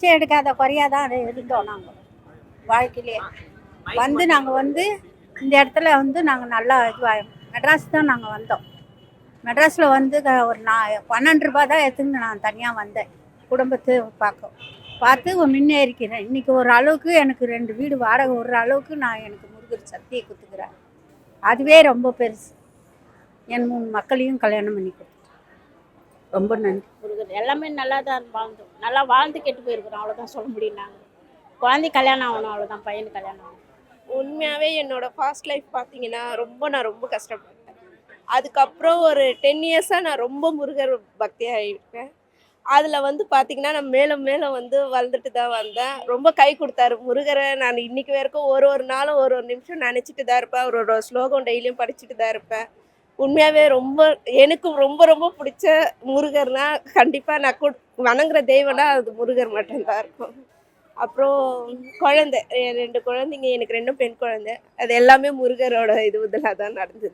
பிச்சை எடுக்காத குறையாக தான் இருந்தோம் நாங்கள் வாழ்க்கையிலேயே. நாங்கள் இந்த இடத்துல நாங்கள் நல்லா மெட்ராஸ் தான் நாங்கள் வந்தோம். மெட்ராஸில் ஒரு 12 ரூபா தான் எடுத்துன்னு நான் தனியாக வந்தேன் குடும்பத்தை பார்த்து முன்னேறிக்கிறேன். இன்றைக்கி ஒரு அளவுக்கு எனக்கு 2 வீடு வாடகை ஒரு அளவுக்கு எனக்கு முருகர் சக்தியை கொடுத்துக்கிறேன். அதுவே ரொம்ப பெருசு. என் 3 மக்களையும் கல்யாணம் பண்ணி கொடுத்துட்டேன். ரொம்ப நன்றி முருகர். எல்லாமே நல்லா தான் வாழ்ந்தோம், நல்லா வாழ்ந்து கெட்டு போயிருக்கிறோம், அவ்வளோதான் சொல்ல முடியும். நாங்கள் குழந்தை கல்யாணம் ஆகணும், அவ்வளோதான். பையனுக்கு கல்யாணம் ஆகணும். உண்மையாகவே என்னோட ஃபாஸ்ட் லைஃப் பார்த்தீங்கன்னா நான் ரொம்ப கஷ்டப்பட்டேன். அதுக்கப்புறம் ஒரு 10 இயர்ஸாக நான் ரொம்ப முருகர் பக்தியாக இருக்கேன். அதில் பார்த்தீங்கன்னா நான் மேலும் மேலும் வளர்ந்துட்டு தான் வந்தேன். ரொம்ப கை கொடுத்தாரு முருகரை. நான் இன்றைக்கி வரைக்கும் ஒரு நாளும் ஒரு நிமிஷம் நினச்சிட்டு தான் இருப்பேன். ஒரு ஸ்லோகம் டெய்லியும் படிச்சுட்டு தான் இருப்பேன். உண்மையாகவே எனக்கு ரொம்ப ரொம்ப பிடிச்ச முருகர்னா கண்டிப்பாக நான் வணங்குற தெய்வம்னா அது முருகர் மட்டும்தான் இருக்கும். அப்புறம் குழந்தை, 2 குழந்தைங்க, எனக்கு 2 பெண் குழந்தை. அது எல்லாமே முருகரோட இதில் தான் நடந்தது.